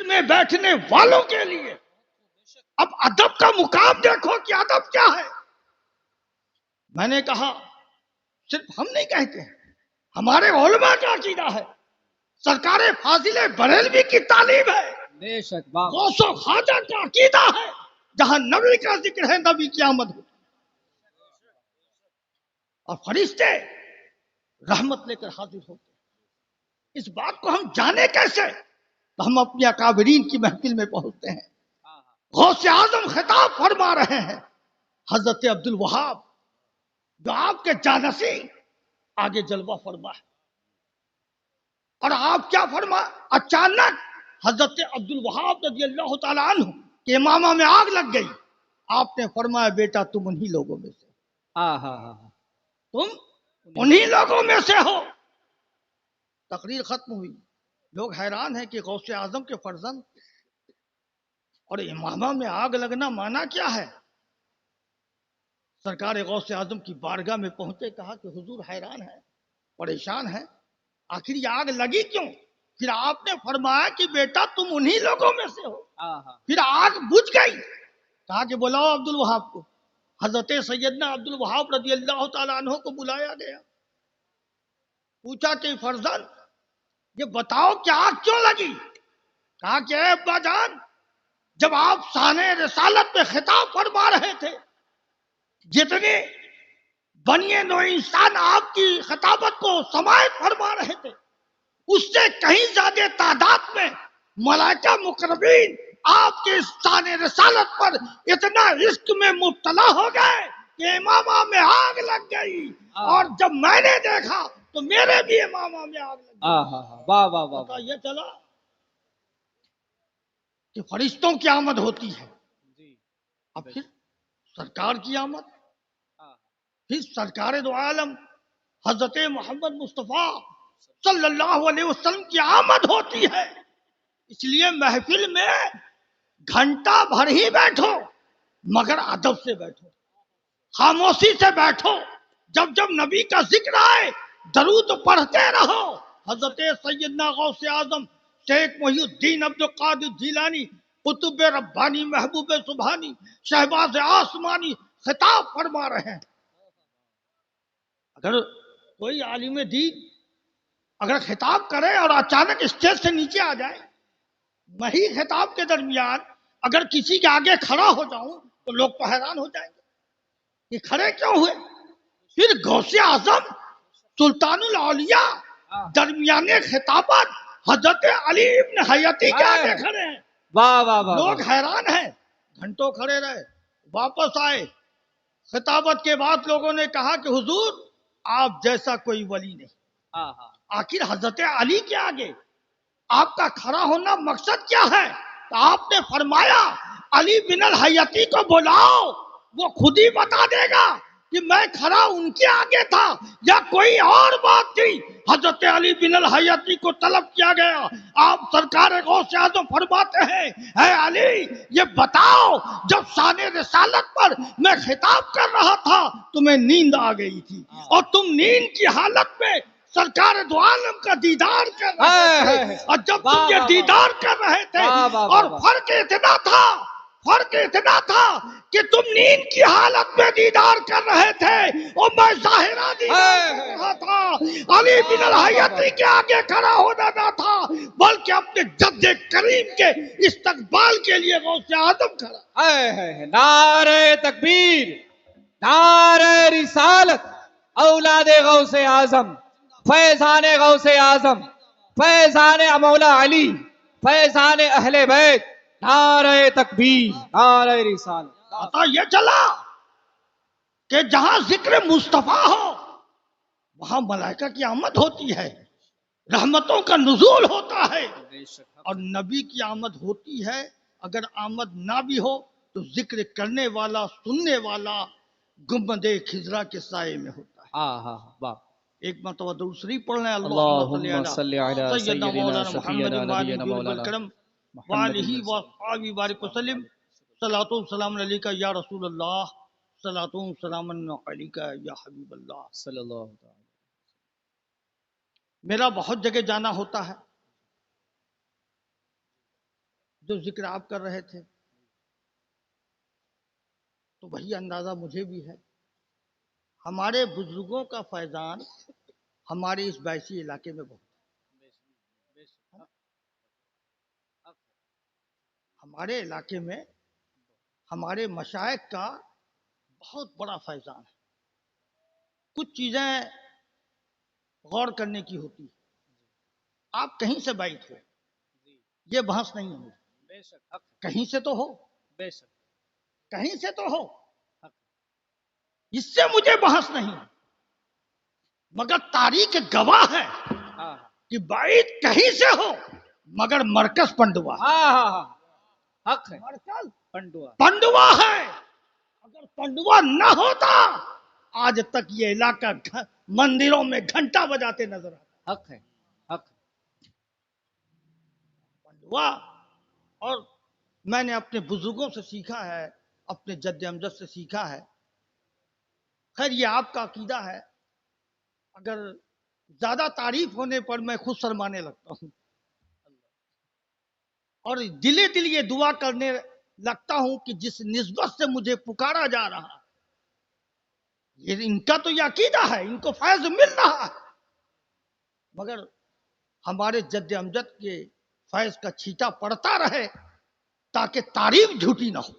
میں بیٹھنے والوں کے لیے. اب ادب کا مقام دیکھو کہ ادب کیا ہے. میں نے کہا صرف ہم نہیں کہتے ہیں، ہمارے علماء کا عقیدہ ہے، سرکار فاضل بریلوی کی تعلیم ہے، بے شک واہ غوث و خواجہ کا عقیدہ ہے. جہاں نبی کا ذکر ہے نبی کی آمد ہو، اور فرشتے رحمت لے کر حاضر ہوتے. اس بات کو ہم جانے کیسے؟ تو ہم اپنے اکابرین کی محفل میں پہنچتے ہیں. غوث اعظم خطاب فرما رہے ہیں، حضرت عبد الوہاب جو آپ کے جانشین آگے جلوہ فرما ہے. اور آپ کیا فرما؟ اچانک حضرت عبد الوہاب رضی اللہ تعالیٰ عنہ کے امامہ میں آگ لگ گئی. آپ نے فرمایا بیٹا تم انہی لوگوں میں سے، تم انہی لوگوں میں سے ہو. تقریر ختم ہوئی. لوگ حیران ہیں کہ غوث اعظم کے فرزند اور امامہ میں آگ لگنا مانا کیا ہے؟ سرکار غوث اعظم کی بارگاہ میں پہنچے، کہا کہ حضور حیران ہے، پریشان ہے، آخر یہ آگ لگی کیوں؟ پھر آپ نے فرمایا کہ بیٹا تم انہی لوگوں میں سے ہو. پھر آگ بجھ گئی. کہا کہ بلاؤ عبد الوہاب کو. حضرت سیدنا عبد الوہاب رضی اللہ تعالیٰ عنہ کو بلایا گیا. پوچھا کہ فرزند یہ بتاؤ کہ آگ کیوں لگی؟ کہا کہ اے ابا جان، جب آپ شان رسالت میں خطاب فرما رہے تھے، جتنے بنی نوع انسان آپ کی خطابت کو سماعت فرما رہے تھے، اس سے کہیں زیادہ تعداد میں ملائکہ مقربین آپ کے شان رسالت پر اتنا عشق میں مبتلا ہو گئے کہ امامہ میں آگ لگ گئی. اور جب میں نے دیکھا تو میرے بھی امامہ میں آگ لگ گئی. واہ واہ واہ پتہ یہ چلا کہ فرشتوں کی آمد ہوتی ہے. اب پھر سرکار کی آمد، پھر سرکار دو عالم حضرت محمد مصطفیٰ صلی اللہ علیہ وسلم کی آمد ہوتی ہے. اس لیے محفل میں گھنٹہ بھر ہی بیٹھو مگر ادب سے بیٹھو، خاموشی سے بیٹھو. جب جب نبی کا ذکر آئے درود پڑھتے رہو. حضرت سیدنا غوث اعظم شیخ محی الدین عبد القادر جیلانی قطب ربانی محبوب سبحانی شہباز آسمانی خطاب فرما رہے ہیں. اگر کوئی عالم دین اگر خطاب کرے اور اچانک اسٹیج سے نیچے آ جائے، میں ہی خطاب کے درمیان اگر کسی کے آگے کھڑا ہو جاؤں تو لوگ تو حیران ہو جائیں گے کہ کھڑے کیوں ہوئے. پھر غوث اعظم سلطان الاولیاء درمیانے خطابت حضرت علی ابن حیاتی کے آگے کھڑے ہیں. واہ واہ واہ لوگ حیران ہیں. گھنٹوں کھڑے رہے، واپس آئے. خطابت کے بعد لوگوں نے کہا کہ حضور آپ جیسا کوئی ولی نہیں. آخر حضرت علی کے آگے آپ کا کھڑا ہونا مقصد کیا ہے؟ تو آپ نے فرمایا علی بن الحیاتی کو بلاؤ، وہ خود ہی بتا دے گا کہ میں کھڑا ان کے آگے تھا یا کوئی اور بات تھی. حضرت علی بن الحیاتی کو طلب کیا گیا. آپ سرکار غوث اعظم فرماتے ہیں اے علی یہ بتاؤ جب شان رسالت پر میں خطاب کر رہا تھا تمہیں نیند آ گئی تھی اور تم نیند کی حالت میں سرکار دو عالم کا دیدار کر رہے تھے، اور جب تم یہ دیدار کر رہے تھے اور فرق اتنا تھا کہ تم نیند کی حالت میں دیدار کر رہے تھے اور میں ظاہرہ دیدار کر رہا تھا. علی بن الحیاتی کے آگے کھڑا ہونا نہ تھا بلکہ اپنے جد کریم کے استقبال کے لیے غوث اعظم کھڑا. نعرہ تکبیر، نعرہ رسالت، اولاد غوث اعظم، فیضان غوث اعظم، فیضان مولا علی، فیضان اہل بیت، نعرہ تکبیر، نعرہ رسالت. پتہ یہ چلا کہ جہاں ذکر مصطفیٰ ہو وہاں ملائکہ کی آمد ہوتی ہے، رحمتوں کا نزول ہوتا ہے. اور نبی کی آمد ہوتی ہے. اگر آمد نہ بھی ہو تو ذکر کرنے والا سننے والا گنبد خضرا کے سائے میں ہوتا ہے. ایک مرتبہ درود شریف پڑھ لیں. اللہم صلی علی سیدنا سیدنا مولانا محمد شفیعنا نبینا وآلہ مولانا الکرم محمد وآلہ وصحبہ بارک وسلم. صلاۃ و سلام علیکہ یا رسول اللہ، صلاۃ و سلام علیکہ یا حبیب اللہ. صلی اللہ تعالی. میرا بہت جگہ جانا ہوتا ہے، جو ذکر آپ کر رہے تھے تو وہی اندازہ مجھے بھی ہے. ہمارے بزرگوں کا فیضان ہمارے اس بیسی علاقے میں بہت ہے. ہمارے علاقے میں ہمارے مشائخ کا بہت بڑا فیضان ہے. کچھ چیزیں غور کرنے کی ہوتی ہے. آپ کہیں سے بیت ہو یہ بحث نہیں ہو. کہیں سے تو ہو, کہیں سے تو ہو, اس سے مجھے بحث نہیں, مگر تاریخ گواہ ہے کہ بیت کہیں سے ہو مگر مرکز پنڈوا. حق ہے. مرکز پنڈوا پنڈوا ہے. اگر پنڈوا نہ ہوتا آج تک یہ علاقہ مندروں میں گھنٹا بجاتے نظر آتا. حق ہے. حق پنڈوا, اور میں نے اپنے بزرگوں سے سیکھا ہے, اپنے جد امجد سے سیکھا ہے. خیر یہ آپ کا عقیدہ ہے, اگر زیادہ تعریف ہونے پر میں خود شرمانے لگتا ہوں اور دل یہ دعا کرنے لگتا ہوں کہ جس نسبت سے مجھے پکارا جا رہا یہ ان کا تو یہ عقیدہ ہے, ان کو فیض مل رہا ہے, مگر ہمارے جد امجد کے فیض کا چھیٹا پڑتا رہے تاکہ تعریف جھوٹی نہ ہو.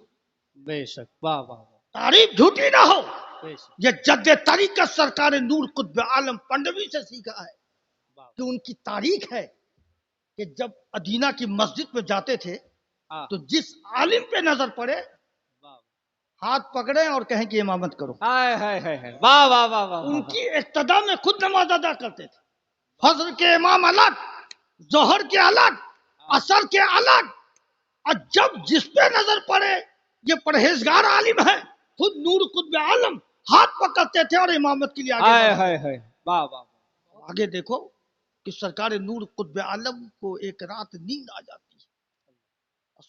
بے شک. واہ واہ واہ. تعریف جھوٹی نہ ہو. بے شک. یہ جد طریقت سرکار نور قطب عالم پنڈوی سے سیکھا ہے کہ ان کی تاریخ ہے کہ جب ادینہ کی مسجد میں جاتے تھے تو جس عالم پہ نظر پڑے ہاتھ پکڑے اور کہیں کہ امامت کرو. واہ واہ واہ واہ. ان کی اقتدا میں خود نماز ادا کرتے تھے. فجر کے امام الگ, ظہر کے الگ, عصر کے الگ, اور جب جس پہ نظر پڑے یہ پرہیزگار عالم ہے خود نور قطب عالم ہاتھ پکڑتے تھے اور امامت کے لیے آگے. واہ واہ. آگے دیکھو کہ سرکار نور قطب عالم کو ایک رات نیند آ جاتی ہے.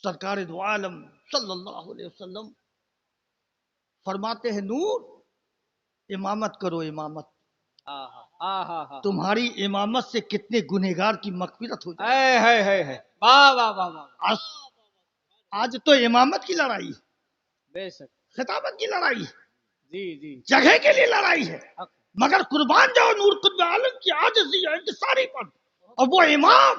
سرکار دو عالم صلی اللہ علیہ وسلم فرماتے ہیں نور امامت کرو امامت. تمہاری امامت سے کتنے گنہگار کی مغفرت ہو جائے. واہ واہ واہ. آج تو امامت کی لڑائی ہے, بے شک. خطابت کی لڑائی ہے, جی جی. جگہ کے لیے لڑائی ہے, مگر قربان جاؤ نور قطب عالم کی عاجزی ہے انکساری پر. اور وہ امام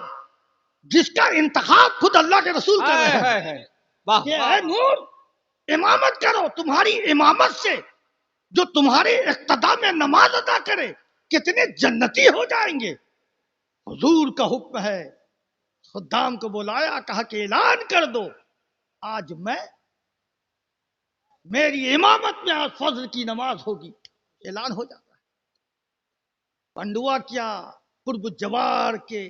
جس کا انتخاب خود اللہ کے رسول کر رہے ہیں کہ اے نور امامت کرو. تمہاری امامت سے جو تمہاری اقتدا میں نماز ادا کرے کتنے جنتی ہو جائیں گے. حضور کا حکم ہے, خدام کو بلایا, کہا کہ اعلان کر دو آج میری امامت میں آج فجر کی نماز ہوگی. اعلان ہو جاتا ہے. پنڈوا کیا قرب جوار کے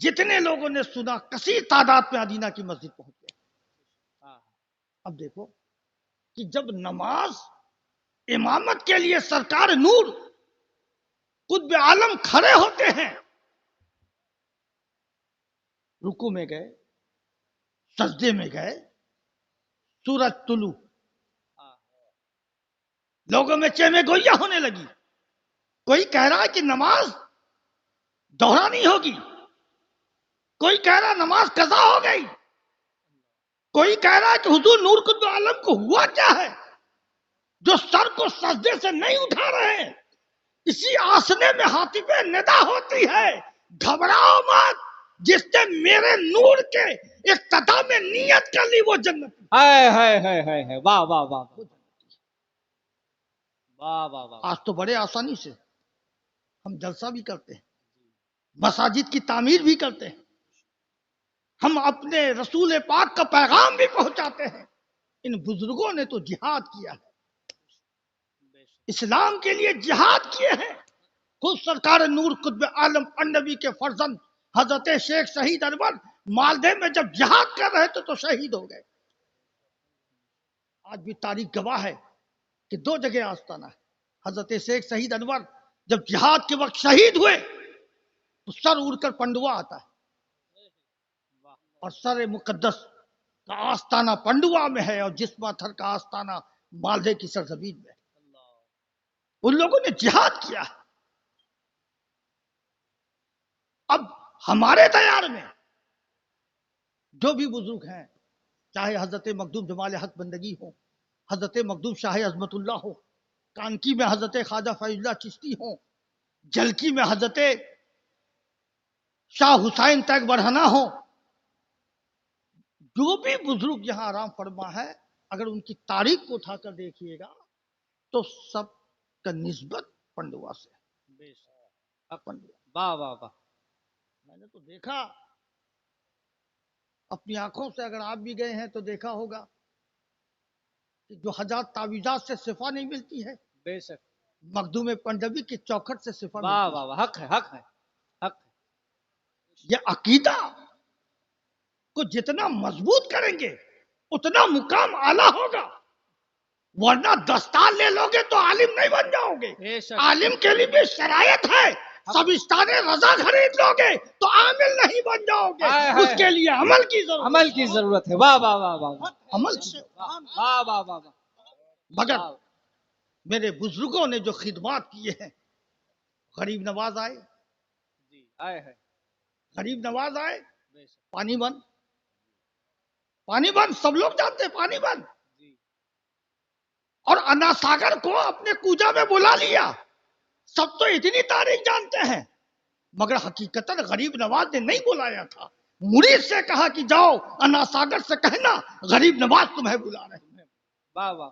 جتنے لوگوں نے سنا کثیر تعداد میں ادینہ کی مسجد پہنچ گئے. اب دیکھو کہ جب نماز امامت کے لیے سرکار نور قطب عالم کھڑے ہوتے ہیں, رکوع میں گئے, سجدے میں گئے, سورج طلوع, لوگوں میں چیمے گوئیاں ہونے لگی. کوئی کہہ رہا ہے کہ نماز دہرانی ہوگی, کوئی کہہ رہا نماز قضا ہو گئی, کوئی کہہ رہا ہے کہ حضور نور قطب عالم کو ہوا کیا ہے جو سر کو سجدے سے نہیں اٹھا رہے ہیں. اسی آسنے میں حاطب ندا ہوتی ہے, گھبراؤ مت, جس نے میرے نور کے اقتدا میں نیت کر لی وہ جنت. واہ واہ واہ واہ واہ. آج تو بڑے آسانی سے ہم جلسہ بھی کرتے ہیں, مساجد کی تعمیر بھی کرتے ہیں, ہم اپنے رسول پاک کا پیغام بھی پہنچاتے ہیں. ان بزرگوں نے تو جہاد کیا ہے, اسلام کے لیے جہاد کیے ہیں. خود سرکار نور قطب عالم پنڈوی کے فرزند حضرت شیخ شہید انور مالدے میں جب جہاد کر رہے تھے تو شہید ہو گئے. آج بھی تاریخ گواہ ہے کہ 2 جگہ آستانہ ہے. حضرت شیخ شہید انور جب جہاد کے وقت شہید ہوئے تو سر اڑ کر پنڈوا آتا ہے, اور سر مقدس کا آستانہ پنڈوا میں ہے اور جسم تھر کا آستانہ مالدے کی سرزمین میں. ان لوگوں نے جہاد کیا ہے. اب ہمارے دیار میں جو بھی بزرگ ہیں، چاہے حضرت مخدوم جمال حق بندگی ہو، حضرت مخدوم شاہ عظمت اللہ ہو، کانکی میں حضرت خواجہ فیض اللہ چشتی ہوں، جلکی میں حضرت شاہ حسین تیگ برہنہ ہو، جو بھی بزرگ یہاں آرام فرما ہے، اگر ان کی تاریخ کو اٹھا کر دیکھیے گا تو سب کا نسبت پنڈوا سے ہے۔ بے شک پنڈوا، واہ واہ واہ میں نے تو دیکھا اپنی آنکھوں سے، اگر آپ بھی گئے ہیں تو دیکھا ہوگا کہ جو حجات تعویذات سے شفا نہیں ملتی ہے، بے شک مخدوم پنڈوی کی چوکھٹ سے شفا واہ ملتی واہ واہ حق ہے حق ہے حق ہے ہے۔ یہ عقیدہ کو جتنا مضبوط کریں گے اتنا مقام اعلیٰ ہوگا، ورنہ دستار لے لو گے تو عالم نہیں بن جاؤ گے۔ بے شک عالم کے لیے بھی شرائط ہے، سبستان رضا خرید لو گے تو عامل نہیں بن جاؤ گے، ہائے ہائے اس کے لیے عمل کی ضرورت عمل کی ضرورت ہے واہ واہ واہ واہ عمل کی واہ واہ واہ واہ مگر واہ میرے بزرگوں نے جو خدمات کیے ہیں، غریب نواز آئے، جی آئے ہے غریب نواز آئے، بے شک پانی بند، پانی بند سب لوگ جانتے ہیں، پانی بند، جی اور انا ساگر کو اپنے کوجا میں بلا لیا۔ سب تو اتنی تاریخ جانتے ہیں، مگر حقیقتاً غریب نواز نے نہیں بلایا تھا، مرید سے کہا کہ جاؤ انا ساگر سے کہنا غریب نواز تمہیں بلا رہے ہیں۔ واہ واہ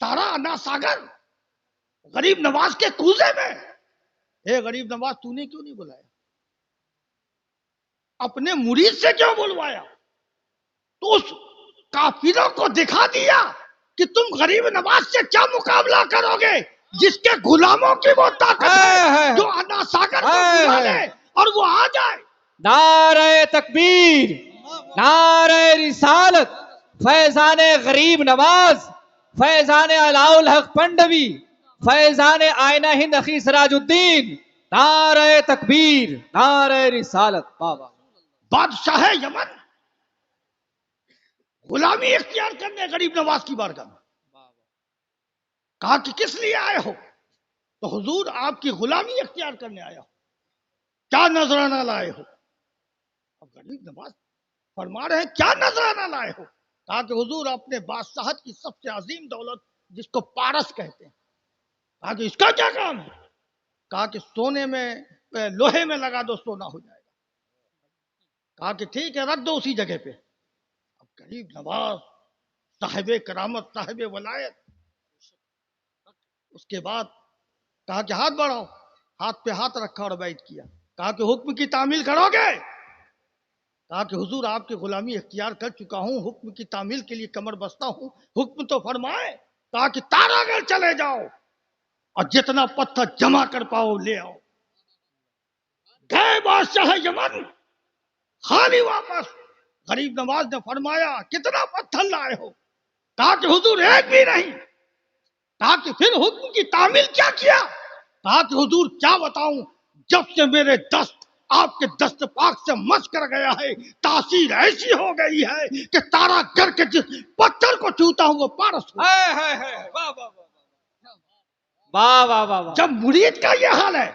سارا انا ساگر غریب نواز کے کوزے میں، اے غریب نواز تو نے کیوں نہیں بلایا؟ اپنے مرید سے کیوں بلوایا؟ تو اس کافروں کو دکھا دیا کہ تم غریب نواز سے کیا مقابلہ کرو گے، جس کے غلاموں کی وہ طاقت ہے جو انا ساگر کو بلا لے اور وہ آ جائے۔ نعرہ تکبیر نعرہ رسالت فیضان غریب نواز فیضان علاء الحق پنڈوی فیضان آئینہ ہند اخی سراج الدین نعرہ تکبیر نعرہ رسالت واہ واہ بادشاہ یمن غلامی اختیار کرنے غریب نواز کی بارگاہ میں کہا کہ کس لیے آئے ہو؟ تو حضور آپ کی غلامی اختیار کرنے آیا ہو، کیا نذرانہ لائے ہو؟ اب غریب نواز فرما رہے ہیں کیا نذرانہ لائے ہو؟ کہا کہ حضور اپنے بادشاہت کی سب سے عظیم دولت جس کو پارس کہتے ہیں، کہا کہ اس کا کیا کام ہے؟ کہا کہ سونے میں لوہے میں لگا دو سونا ہو جائے گا۔ کہا کہ ٹھیک ہے رکھ دو اسی جگہ پہ۔ اب غریب نواز صاحب کرامت صاحب ولایت، اس کے بعد کہا کہ ہاتھ بڑھاؤ، ہاتھ پہ ہاتھ رکھا اور بیعت کیا۔ کہا کہ حکم کی تعمیل کرو گے؟ کہا کہ حضور آپ کی غلامی اختیار کر چکا ہوں، حکم کی تعمیل کے لیے کمر بستہ ہوں، حکم تو فرمائے۔ کہا کہ تارا گڑھ چلے جاؤ اور جتنا پتھر جمع کر پاؤ لے آؤ۔ گئے بادشاہ یمن خالی واپس۔ غریب نواز نے فرمایا کتنا پتھر لائے ہو؟ کہا کہ حضور ایک بھی نہیں۔ کہا کہ پھر حکم کی تعمیل کیا کیا؟ کہا کہ حضور کیا بتاؤں، جب سے میرے دست آپ کے دست پاک سے مس کر گیا ہے، تاثیر ایسی ہو گئی ہے کہ تارا گڑھ کے جس پتھر کو چھوتا ہوں وہ پارس ہو۔ واہ واہ واہ جب مرید کا یہ حال ہے،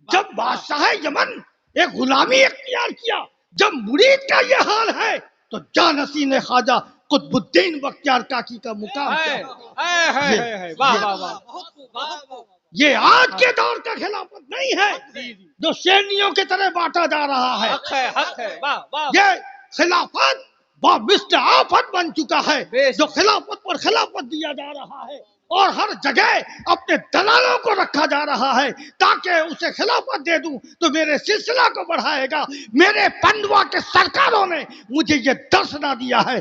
جب بادشاہ یمن ایک غلامی اختیار کیا، جب مرید کا یہ حال ہے تو جانشین خواجہ قطب الدین بختیار کاکی کا مقام کیا ہے؟ واہ واہ واہ یہ آج کے دور کا خلافت نہیں ہے جو شیرنیوں کی طرح بانٹا جا رہا ہے۔ حق ہے حق ہے واہ واہ یہ خلافت بامثل آفت بن چکا ہے، جو خلافت پر خلافت دیا جا رہا ہے اور ہر جگہ اپنے دلالوں کو رکھا جا رہا ہے تاکہ اسے خلافت دے دوں تو میرے سلسلہ کو بڑھائے گا۔ میرے پنڈوا کے سرکاروں نے مجھے یہ درس نہ دیا ہے۔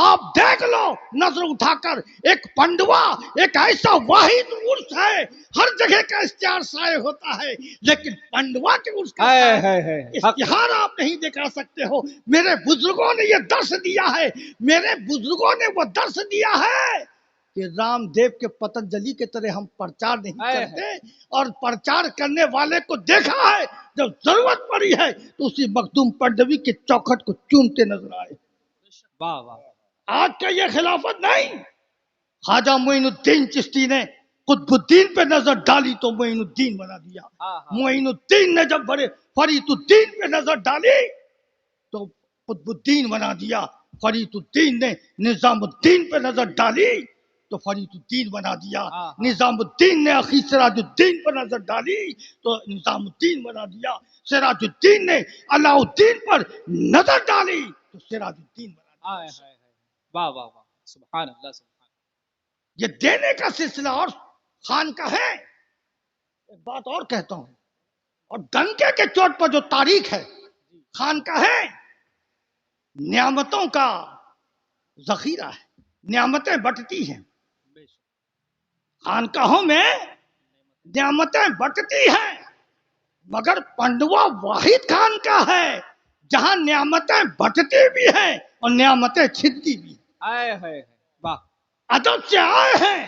آپ دیکھ لو نظر اٹھا کر، ایک پنڈوا ایک ایسا واحد عرس ہے، ہر جگہ کا اشتہار شائع ہوتا ہے، لیکن پنڈوا کے عرس کا اشتہار آپ نہیں دکھا سکتے ہو۔ میرے بزرگوں نے یہ درس دیا ہے، میرے بزرگوں نے وہ درس دیا ہے کہ رام دیو کے پتنجلی کے طرح ہم پرچار نہیں کرتے، اور پرچار کرنے والے کو دیکھا ہے جب ضرورت پڑی ہے تو اسی مخدوم پنڈوی کے چوکھٹ کو چومتے نظر آئے۔ واہ واہ آج کا یہ خلافت نہیں۔ خواجہ معین الدین چشتی نے قطب الدین پہ نظر ڈالی تو معین الدین بنا دیا۔ معین الدین نے جب بڑے فرید الدین پہ نظر ڈالی تو قطب الدین بنا دیا. فرید الدین نے نظام الدین پہ نظر ڈالی تو فرید الدین بنا دیا. نظام الدین نے اخی سراج الدین پر نظر ڈالی تو نظام الدین بنا دیا. سراج الدین نے علاء الدین پر نظر ڈالی تو سراج الدین بنا دیا. واہ واہ واہ سبحان اللہ سبحان. یہ دینے کا سلسلہ اور خان کا ہے. ایک بات اور کہتا ہوں, اور ڈنکے کے چوٹ پر جو تاریخ ہے خان کا ہے. نعمتوں کا ذخیرہ ہے, نعمتیں بٹتی ہیں. خانقاہوں میں نعمتیں بٹتی ہیں, مگر پنڈوا واحد خان کا ہے جہاں نعمتیں بٹتی بھی ہیں اور نعمتیں چھنتی بھی ہیں. ادب سے آئے ہیں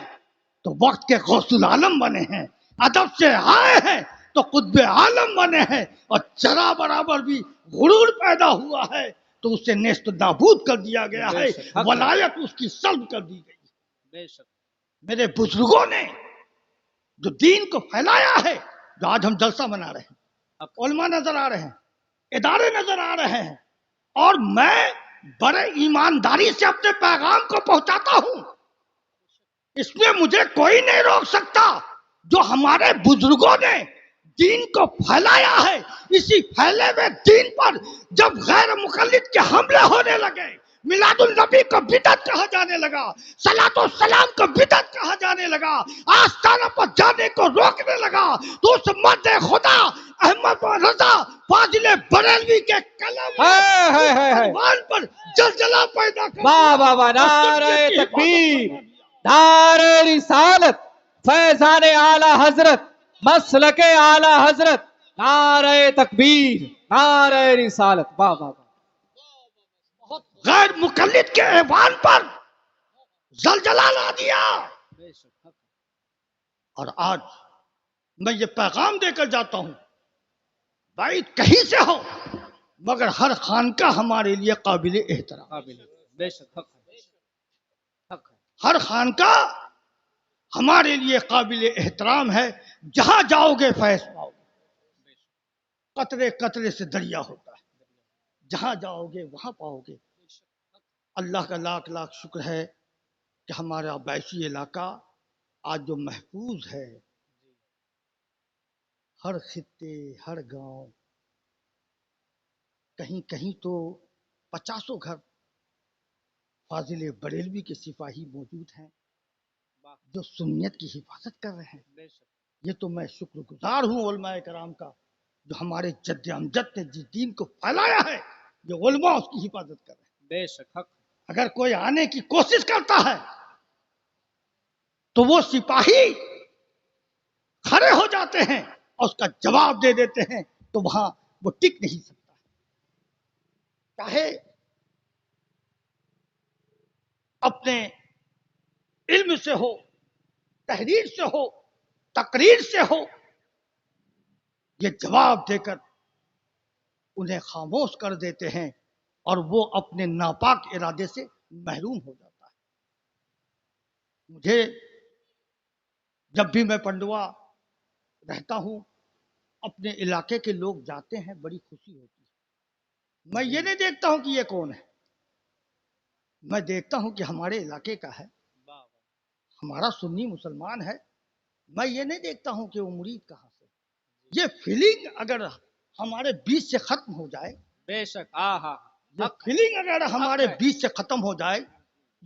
تو وقت کے غوث العالم بنے ہیں, ادب سے آئے ہیں تو قطب عالم بنے ہیں, اور ذرا برابر بھی غرور پیدا ہوا ہے تو اسے نیست و نابود کر دیا گیا ہے, ولایت اس کی سلب کر دی گئی. میرے بزرگوں نے جو دین کو پھیلایا ہے, جو آج ہم جلسہ منا رہے ہیں, علماء نظر آ رہے ہیں, ادارے نظر آ رہے ہیں, اور میں بڑے ایمانداری سے اپنے پیغام کو پہنچاتا ہوں. اس میں مجھے کوئی نہیں روک سکتا. جو ہمارے بزرگوں نے دین کو پھیلایا ہے, اسی پھیلے ہوئے دین پر جب غیر مقلد کے حملے ہونے لگے, میلاد النبی کو بدعت کہا جانے لگا, صلاۃ و سلام کو بدعت کہا جانے لگا, آستانہ پر جانے کو روکنے لگا, تو اس مرد خدا احمد رضا فاضل بریلوی کے کلام پر زلزلہ پیدا کر واہ واہ واہ, نعرہ تکبیر, نعرہ رسالت, فیضان اعلی حضرت, مسلک اعلی حضرت, نعرہ تکبیر, نعرہ رسالت. واہ واہ واہ. غیر مقلد کے ایوان پر زلزلہ لا دیا. اور آج میں یہ پیغام دے کر جاتا ہوں, بھائی کہیں سے ہو مگر ہر خانقاہ ہمارے لیے قابل احترام. ہر خانقاہ ہمارے لیے قابل احترام ہے. جہاں جاؤ گے فیض پاؤ گے. قطرے قطرے سے دریا ہوتا ہے, جہاں جاؤ گے وہاں پاؤ گے. اللہ کا لاکھ لاکھ شکر ہے کہ ہمارا بیشی علاقہ آج جو محفوظ ہے. ہر خطے, ہر گاؤں, کہیں کہیں تو 50 گھر فاضل بریلوی کے سپاہی موجود ہیں جو سنیت کی حفاظت کر رہے ہیں. یہ تو میں شکر گزار ہوں علماء کرام کا, جو ہمارے جد امجد نے جس دین کو پھیلایا ہے, جو علماء اس کی حفاظت کر رہے ہیں. بے شک حق. اگر کوئی آنے کی کوشش کرتا ہے تو وہ سپاہی کھڑے ہو جاتے ہیں اور اس کا جواب دے دیتے ہیں, تو وہاں وہ ٹک نہیں سکتا. چاہے اپنے علم سے ہو, تحریر سے ہو, تقریر سے ہو, یہ جواب دے کر انہیں خاموش کر دیتے ہیں اور وہ اپنے ناپاک ارادے سے محروم ہو جاتا ہے. مجھے جب بھی میں پنڈوا رہتا ہوں, اپنے علاقے کے لوگ جاتے ہیں, بڑی خوشی ہوتی ہے. میں یہ نہیں دیکھتا ہوں کہ یہ کون ہے, میں دیکھتا ہوں کہ ہمارے علاقے کا ہے, ہمارا سنی مسلمان ہے. میں یہ نہیں دیکھتا ہوں کہ وہ مرید کہاں سے. یہ فیلنگ اگر ہمارے بیچ سے ختم ہو جائے, بے شک. یہ فیلنگ اگر ہمارے بیچ سے ختم ہو جائے,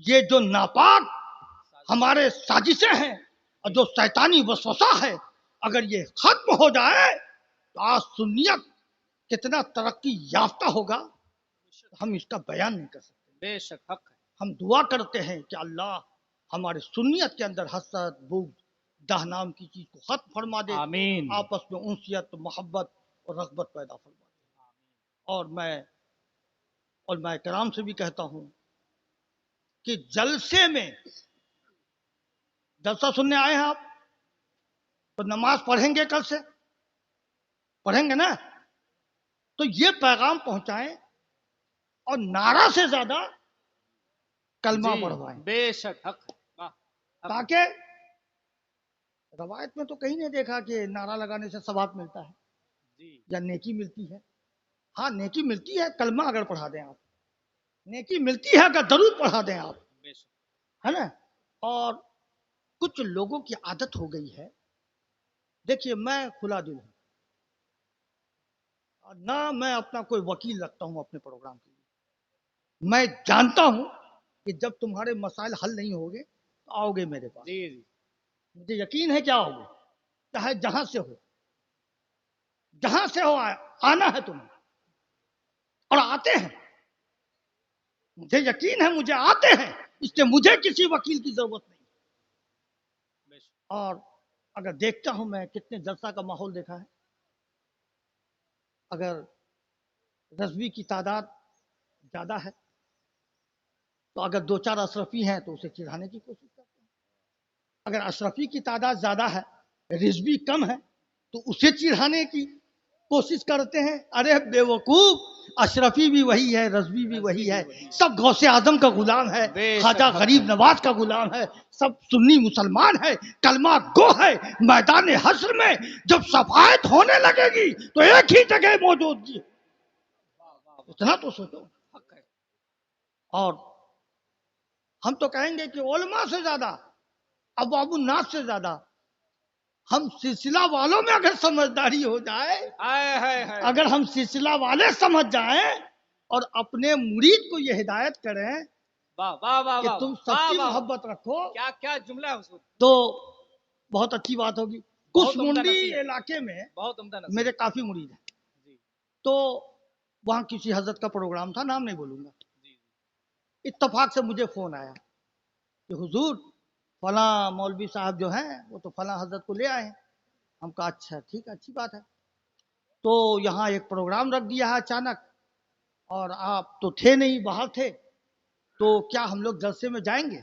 یہ جو ناپاک ہمارے سازشیں ہیں اور جو شیطانی وسوسہ ہے, اگر یہ ختم ہو جائے تو آج سنیت کتنا ترقی یافتہ ہوگا ہم اس کا بیان نہیں کر سکتے. بے شک حق ہے. ہم دعا کرتے ہیں کہ اللہ ہمارے سنیت کے اندر حسد, بغض, دہ نام کی چیز کو ختم فرما دے, آمین. آپس میں انسیت, محبت اور رغبت پیدا فرما دے. اور میں علماء کرام سے بھی کہتا ہوں کہ جلسے میں, جلسہ سننے آئے ہیں آپ تو نماز پڑھیں گے, کل سے پڑھیں گے نا, تو یہ پیغام پہنچائیں اور نعرہ سے زیادہ کلمہ پڑھوائیں. بے شک حق. تاکہ روایت میں تو کہیں نہیں دیکھا کہ نعرہ لگانے سے ثواب ملتا ہے یا نیکی ملتی ہے. ہاں نیکی ملتی ہے کلمہ اگر پڑھا دیں آپ, نیکی ملتی ہے اگر درود پڑھا دیں آپ, ہے نا. اور کچھ لوگوں کی عادت ہو گئی ہے, دیکھیے میں کھلا دل ہوں, اور نہ میں اپنا کوئی وکیل رکھتا ہوں اپنے پروگرام کے لیے. میں جانتا ہوں کہ جب تمہارے مسائل حل نہیں ہوگے تو آؤ گے میرے پاس. مجھے یقین ہے کیا ہوگا, چاہے جہاں سے ہو, جہاں سے ہو آنا ہے تمہیں, اور آتے ہیں. مجھے یقین ہے مجھے آتے ہیں, اس لیے مجھے کسی وکیل کی ضرورت نہیں. اور اگر دیکھتا ہوں میں کتنے جلسہ کا ماحول دیکھا ہے, اگر رضوی کی تعداد زیادہ ہے تو اگر 2-4 اشرفی ہیں تو اسے چڑھانے کی کوشش کرتے ہیں. اگر اشرفی کی تعداد زیادہ ہے, رضوی کم ہے, تو اسے چڑھانے کی کوشش کرتے ہیں. ارے بے وقوف, اشرفی بھی وہی ہے, رضوی بھی وہی ہے, سب غوث اعظم کا غلام ہے, خواجہ غریب نواز کا غلام ہے, سب سنی مسلمان ہے, کلمہ گو ہے. میدان حشر میں جب صفائت ہونے لگے گی تو ایک ہی جگہ موجود ہے, اتنا تو سوچو. اور ہم تو کہیں گے کہ علماء سے زیادہ, ابواب الناس سے زیادہ, ہم سلسلہ والوں میں اگر سمجھداری ہو جائے, اگر ہم سلسلہ والے سمجھ جائیں اور اپنے مرید کو یہ ہدایت کریں کہ تم سب کی محبت رکھو, کیا کیا جملہ ہے, تو بہت اچھی بات ہوگی. کچھ منڈی علاقے میں میرے کافی مرید ہیں, تو وہاں کسی حضرت کا پروگرام تھا, نام نہیں بولوں گا. اتفاق سے مجھے فون آیا کہ حضور فلاں مولوی صاحب جو ہیں وہ تو فلاں حضرت کو لے آئے ہیں. ہم کہا اچھا ٹھیک ہے, اچھی بات ہے. تو یہاں ایک پروگرام رکھ دیا ہے اچانک, اور آپ تو تھے نہیں, باہر تھے, تو کیا ہم لوگ جلسے میں جائیں گے؟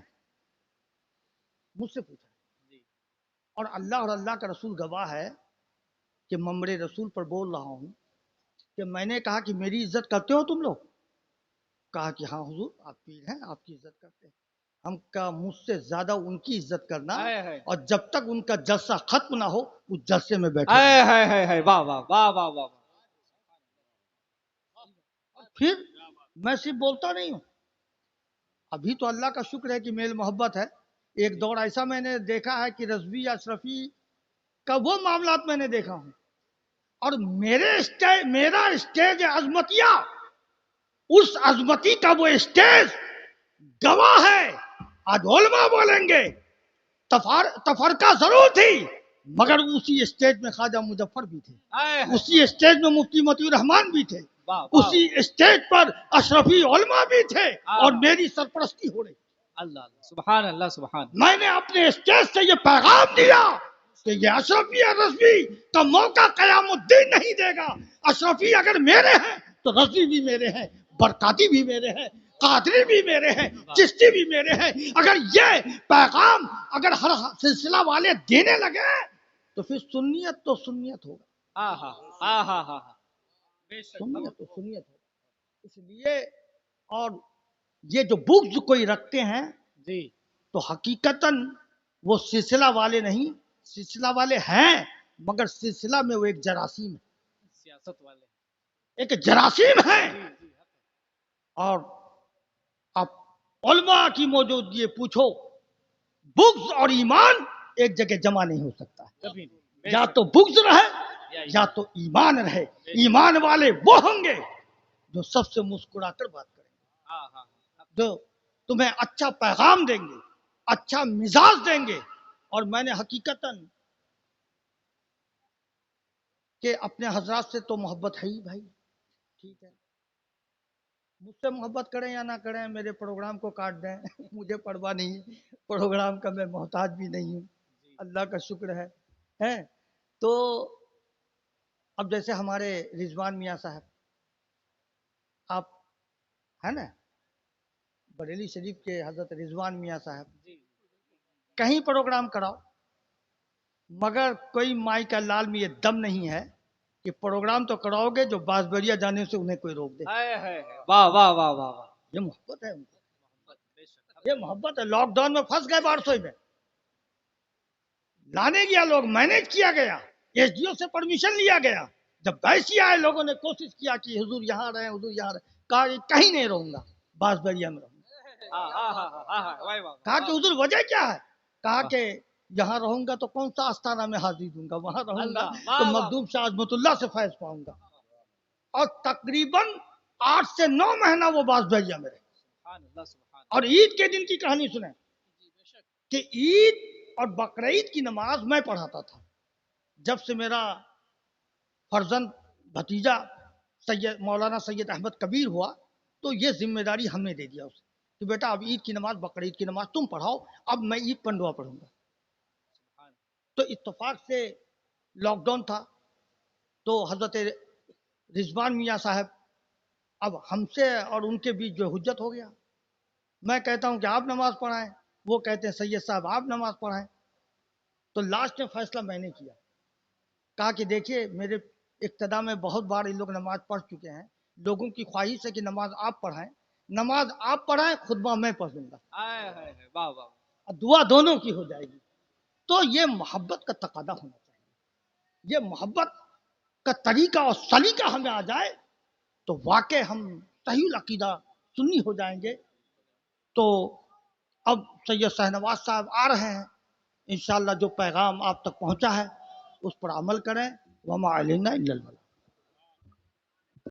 مجھ سے پوچھا. اور اللہ کا رسول گواہ ہے کہ ممبر رسول پر بول رہا ہوں کہ میں نے کہا کہ میری عزت کرتے ہو تم لوگ؟ کہا کہ ہاں حضور آپ پیر ہیں, آپ کی عزت کرتے ہیں. ہم کا مجھ سے زیادہ ان کی عزت کرنا, اور جب تک ان کا جلسہ ختم نہ ہو اس جلسے میں بیٹھے. واہ واہ واہ واہ واہ. پھر میں صرف بولتا نہیں ہوں, ابھی تو اللہ کا شکر ہے کہ میل محبت ہے. ایک دور ایسا میں نے دیکھا ہے کہ رضوی اشرفی کا وہ معاملات میں نے دیکھا ہوں, اور میرا اسٹیج عظمتیہ, اس عظمتی کا وہ اسٹیج گواہ ہے. آج علماء بولیں گے تفرقہ ضرور تھی, مگر اسی اسٹیج میں خواجہ مظفر بھی تھے, اسی اسٹیج میں مفتی مطیع الرحمان بھی تھے, اسی اسٹیج پر اشرفی علماء بھی تھے, اور میری سرپرستی ہو رہی. اللہ سبحان اللہ سبحان. میں نے اپنے اسٹیج سے یہ پیغام دیا کہ یہ اشرفی اور رضوی کا موقع قیام الدین نہیں دے گا. اشرفی اگر میرے ہیں تو رضوی بھی میرے ہیں, برکاتی بھی میرے ہیں, قادری بھی میرے ہیں, چشتی بھی میرے ہیں. اگر یہ پیغام اگر ہر سلسلہ والے دینے لگے تو پھر سنیت تو سنیت ہوگا, سنیت تو سنیت ہوگا. اس لیے, اور یہ جو بغض کوئی رکھتے ہیں جی, تو حقیقتاً وہ سلسلہ والے نہیں, سلسلہ والے ہیں مگر سلسلہ میں وہ ایک جراثیم ہے, سیاست والے ایک جراثیم ہے. اور آپ علماء کی موجودگی پوچھو, بغض اور ایمان ایک جگہ جمع نہیں ہو سکتا ہے. یا تو بغض رہے یا تو ایمان رہے. ایمان والے وہ ہوں گے جو سب سے مسکرا کر بات کریں گے, جو تمہیں اچھا پیغام دیں گے, اچھا مزاج دیں گے. اور میں نے حقیقتاً کہ اپنے حضرات سے تو محبت ہے ہی بھائی, ٹھیک ہے, مجھ سے محبت کریں یا نہ کریں, میرے پروگرام کو کاٹ دیں, مجھے پرواہ نہیں ہے, پروگرام کا میں محتاج بھی نہیں ہوں, اللہ کا شکر ہے. تو اب جیسے ہمارے رضوان میاں صاحب, آپ ہے نا بریلی شریف کے حضرت رضوان میاں صاحب, کہیں پروگرام کراؤ مگر کوئی مائی کا لال میں یہ دم نہیں ہے کہ پروگرام تو کراؤ گے جو باسبریا جانے سے انہیں کوئی روک دے. واہ واہ واہ واہ. یہ محبت ہے, یہ محبت ہے. لاک ڈاؤن میں پھنس گئے بارسوئی میں, لانے گیا لوگ, مینج کیا گیا, ایس ڈی او سے پرمیشن لیا گیا, جب بیسی آئے لوگوں نے کوشش کیا کہ حضور یہاں رہے حضور یہاں رہے، کہا کہ کہیں نہیں رہوں گا، باس دریا میں رہوں گا۔ کہا کہ حضور وجہ کیا ہے؟ کہا کہ یہاں رہوں گا تو کون سا آستانہ میں حاضری دوں گا، وہاں رہوں گا تو مخدوم شاہ عظمت اللہ سے فیض پاؤں گا۔ اور تقریباً 8 سے 9 مہینہ وہ باس دریا میں رہے۔ اور عید کے دن کی کہانی سنیں کہ عید اور بقرعید کی نماز میں پڑھاتا تھا۔ جب سے میرا فرزند بھتیجا مولانا سید احمد کبیر ہوا تو یہ ذمہ داری ہم نے دے دیا اسے کہ بیٹا اب عید کی نماز بقرعید کی نماز تم پڑھاؤ، اب میں عید پنڈوا پڑھوں گا۔ تو اتفاق سے لاک ڈاؤن تھا تو حضرت رضوان میاں صاحب اب ہم سے اور ان کے بیچ جو حجت ہو گیا، میں کہتا ہوں کہ آپ نماز پڑھائیں، وہ کہتے ہیں سید صاحب آپ نماز پڑھائیں۔ تو لاسٹ میں فیصلہ میں نے کیا، کہا کہ دیکھیے میرے ابتدا میں بہت بار ان لوگ نماز پڑھ چکے ہیں، لوگوں کی خواہش ہے کہ نماز آپ پڑھائیں، نماز آپ پڑھائیں خطبہ میں پڑھ دوں گا، دعا دونوں کی ہو جائے گی۔ تو یہ محبت کا تقاضا ہونا چاہیے، یہ محبت کا طریقہ اور سلیقہ ہمیں آ جائے تو واقع ہم صحیح العقیدہ سنی ہو جائیں گے۔ تو اب سید شہنواز صاحب آ رہے ہیں، انشاءاللہ جو پیغام آپ تک پہنچا ہے اس پر عمل کریں، وما علینا الا البلاغ۔